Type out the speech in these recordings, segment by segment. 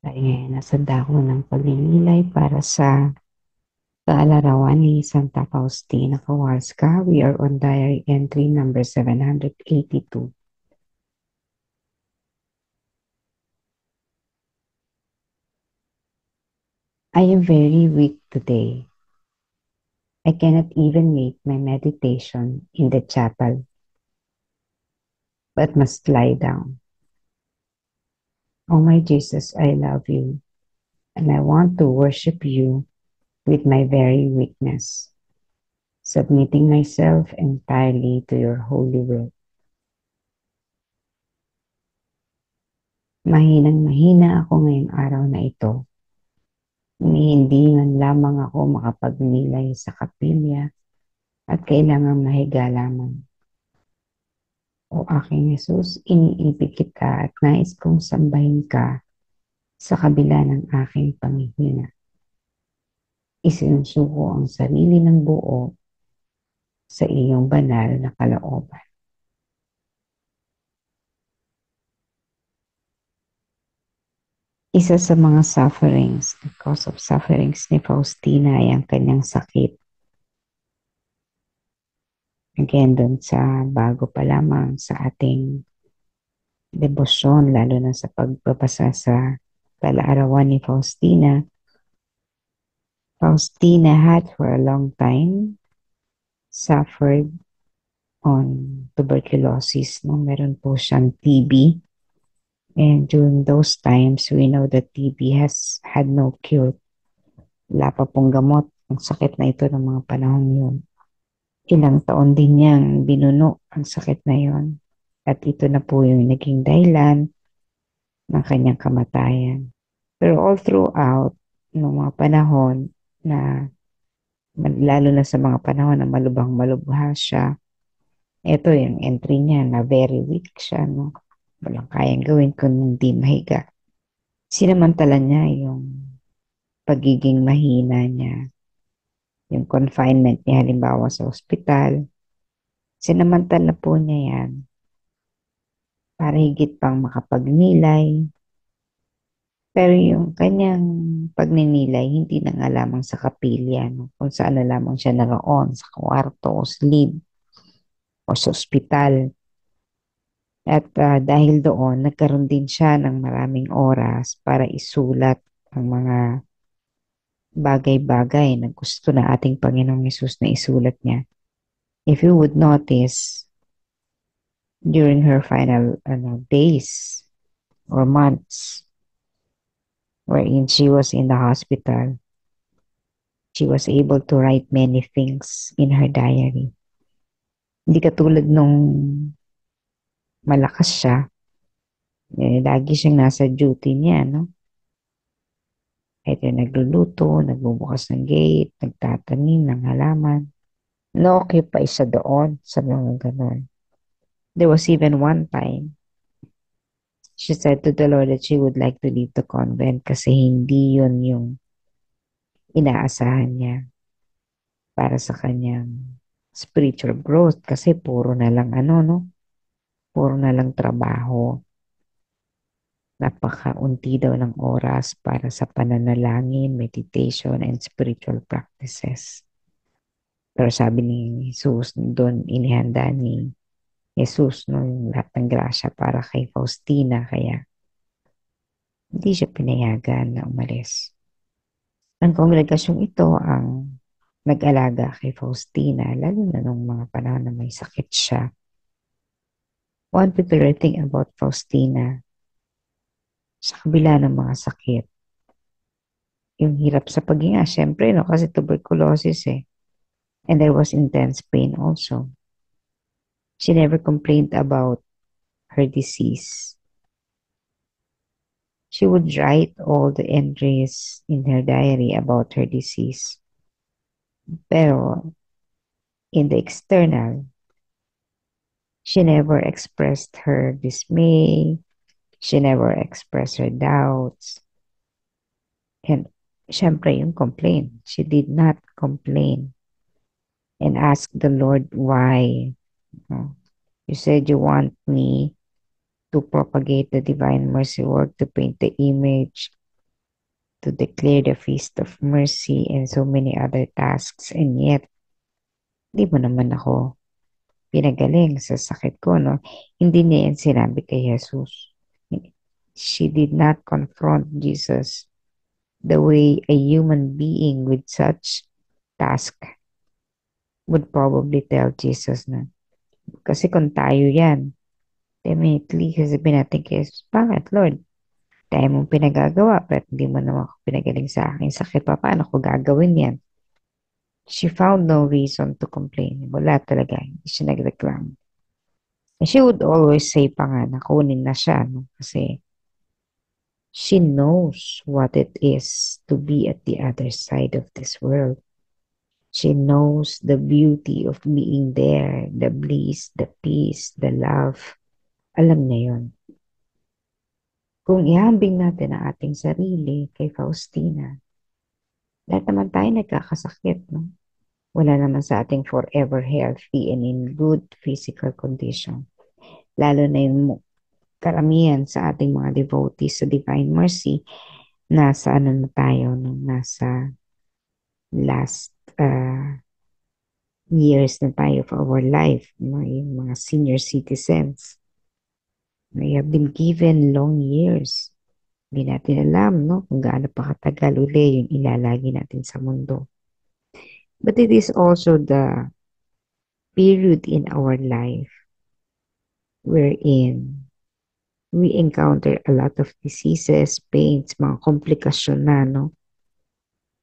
Tayo ngayon nasa dako ng pagninilay para sa kaalarawan ni Santa Faustina Kowalska. We are on diary entry number 782. I am very weak today. I cannot even make my meditation in the chapel, but must lie down. Oh my Jesus, I love you, and I want to worship you with my very weakness, submitting myself entirely to your holy will. Mahinang-mahina ako ngayong araw na ito. Hindi man lamang ako makapagnilay sa kapilya at kailangang mahiga lamang. O aking Jesus, iniibig kita at nais kong sambahin ka sa kabila ng aking panghihina. Isinusuko ang sarili ng buo sa iyong banal na kalooban. Isa sa mga sufferings, the cause of sufferings ni Faustina ay ang kanyang sakit. Again, dun sa bago pa lamang sa ating debosyon, lalo na sa pagbabasa sa kalaarawan ni Faustina. Faustina had for a long time suffered on tuberculosis. No? Meron po siyang TB. And during those times, we know that TB has had no cure. Wala pa pong gamot ang sakit na ito ng mga panahon yun. Ilang taon din niyang binuno ang sakit na yon. At ito na po yung naging dahilan ng kanyang kamatayan. Pero all throughout, ng mga panahon na, lalo na sa mga panahon na malubhang-malubha siya, ito yung entry niya na very weak siya, no? Walang kayang gawin kung hindi mahiga. Sinamantala niya yung pagiging mahina niya, yung confinement niya halimbawa sa ospital. Sinamantala po niya yan para higit pang makapagnilay. Pero yung kanyang pagninilay, hindi na nga lamang sa kapilya, no? Kung saan na lamang siya naroon, sa kwarto o sleep o sa ospital. At dahil doon, nagkaroon din siya ng maraming oras para isulat ang mga bagay-bagay na gusto na ating Panginoong Hesus na isulat niya. If you would notice, during her final days or months wherein she was in the hospital, she was able to write many things in her diary. Hindi katulad nung malakas siya, lagi siyang nasa duty niya, no? Ito nagluluto, nagbubukas ng gate, nagtatanim ng halaman. Na-occupy siya doon sa mga ganon. There was even one time, she said to the Lord that she would like to leave the convent kasi hindi yun yung inaasahan niya para sa kanyang spiritual growth kasi puro na lang puro na lang trabaho. Napakaunti daw ng oras para sa pananalangin, meditation, and spiritual practices. Pero sabi ni Jesus, doon inihanda ni Jesus, no, yung lahat ng grasya para kay Faustina, kaya hindi siya pinayagan na umalis. Ang kongregasyong ito ang nag-alaga kay Faustina, lalo na nung mga panahon na may sakit siya. One particular thing about Faustina, sa kabila ng mga sakit, yung hirap sa paghinga, syempre, no, kasi tuberculosis eh. And there was intense pain also. She never complained about her disease. She would write all the entries in her diary about her disease. Pero in the external, she never expressed her dismay. She never expressed her doubts. And syempre yung complaint. She did not complain and ask the Lord why. You said you want me to propagate the divine mercy work, to paint the image to declare the Feast of Mercy and so many other tasks, and yet, di mo naman ako pinagaling sa sakit ko, no? Hindi niya yan sinabi kay Jesus. She did not confront Jesus the way a human being with such task would probably tell Jesus na. Kasi kung tayo yan, definitely sasabihin natin kay Jesus, bakit Lord? Tayo mong pinagagawa, pero hindi mo naman ako pinagaling sa aking sakit pa. Paano ko gagawin yan? She found no reason to complain. Wala talaga. Hindi siya nagreklamo. And she would always say pa nga na kunin na siya. No? Kasi she knows what it is to be at the other side of this world. She knows the beauty of being there, the bliss, the peace, the love. Alam niya yun. Kung ihambing natin ang ating sarili kay Faustina, lahat naman tayo nagkakasakit, no? Wala naman sa ating forever healthy and in good physical condition. Lalo na yung karamihan sa ating mga devotees sa Divine Mercy, nasa ano na tayo, no? Nasa last years na tayo of our life, no? Yung mga senior citizens. We have been given long years. Hindi natin alam, no? Kung gaano pa katagal uli yung ilalagi natin sa mundo. But it is also the period in our life wherein we encounter a lot of diseases, pains, mga komplikasyon na, no?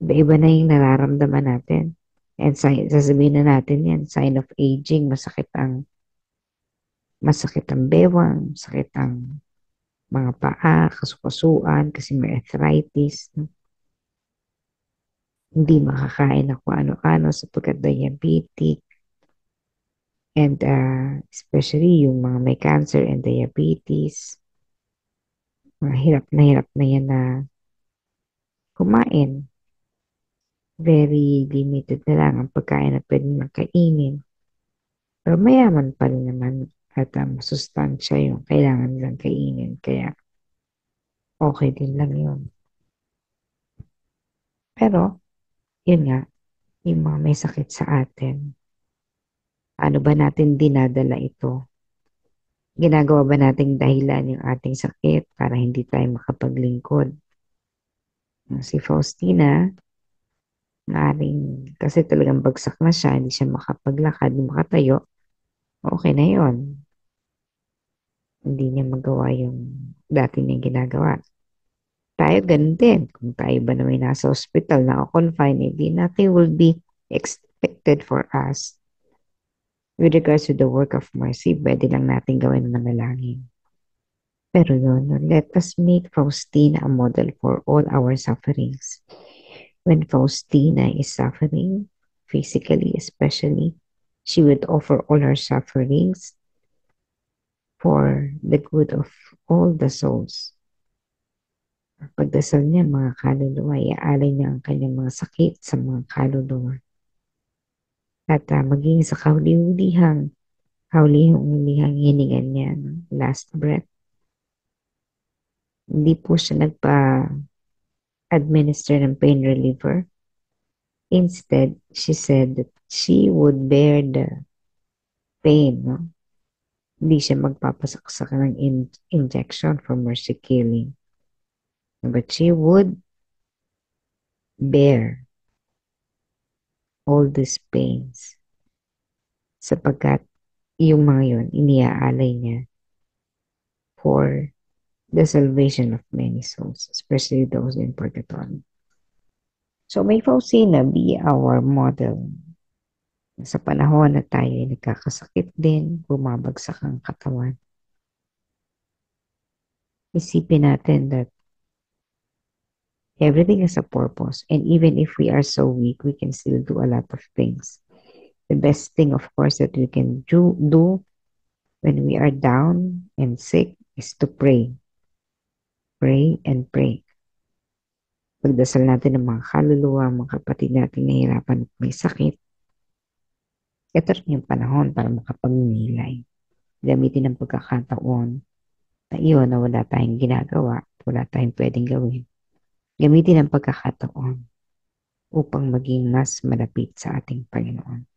Iba-iba na yung nararamdaman natin. And sasabihin na natin yan, sign of aging, masakit ang bewang, masakit ang mga paa, kasukasuan, kasi may arthritis. No? Hindi makakain na kung ano-ano sapagkat diabetic. And especially yung mga may cancer and diabetes, mga hirap na yan na kumain. Very limited na lang ang pagkain na pwede makainin. Pero mayaman pa rin naman at masustansya yung kailangan nilang kainin. Kaya okay din lang yun. Pero, yun nga, yung mga may sakit sa atin, ano ba natin dinadala ito? Ginagawa ba nating dahilan yung ating sakit para hindi tayo makapaglingkod? Si Faustina, maaaring kasi talagang bagsak na siya, hindi siya makapaglakad, hindi makatayo, okay na yon. Hindi niya magawa yung dati niyang ginagawa. Tayo ganun din. Kung tayo ba na may nasa hospital, naka-confine, hindi nothing will be expected for us. With regards to the work of mercy, pwede lang natin gawin ng manalangin. Pero yun, let us make Faustina a model for all our sufferings. When Faustina is suffering, physically especially, she would offer all her sufferings for the good of all the souls. Pagdasal niya, mga kaluluwa, iaalay niya ang kanyang mga sakit sa mga kaluluwa. At maging sa kahuli-hulihang hiningan niya, no? Last breath, hindi po siya nagpa-administer ng pain reliever. Instead, she said that she would bear the pain, no? Hindi siya magpapasaksak ng injection for mercy killing. But she would bear all these pains sapagkat yung mga yun, iniaalay niya for the salvation of many souls, especially those in purgatory. So may Faustina be our model. Sa panahon na tayo ay nagkakasakit din, bumabagsak ang katawan. Isipin natin that everything has a purpose, and even if we are so weak, we can still do a lot of things. The best thing, of course, that we can do when we are down and sick is to pray. Pray and pray. Pagdasal natin ng mga kaluluwa, mga kapatid natin nahihirapan at may sakit. Ito rin yung panahon para makapagnilay. Gamitin ang pagkakataon na iyon na wala tayong ginagawa, wala tayong pwedeng gawin. Gamitin ang pagkakataon upang maging mas malapit sa ating Panginoon.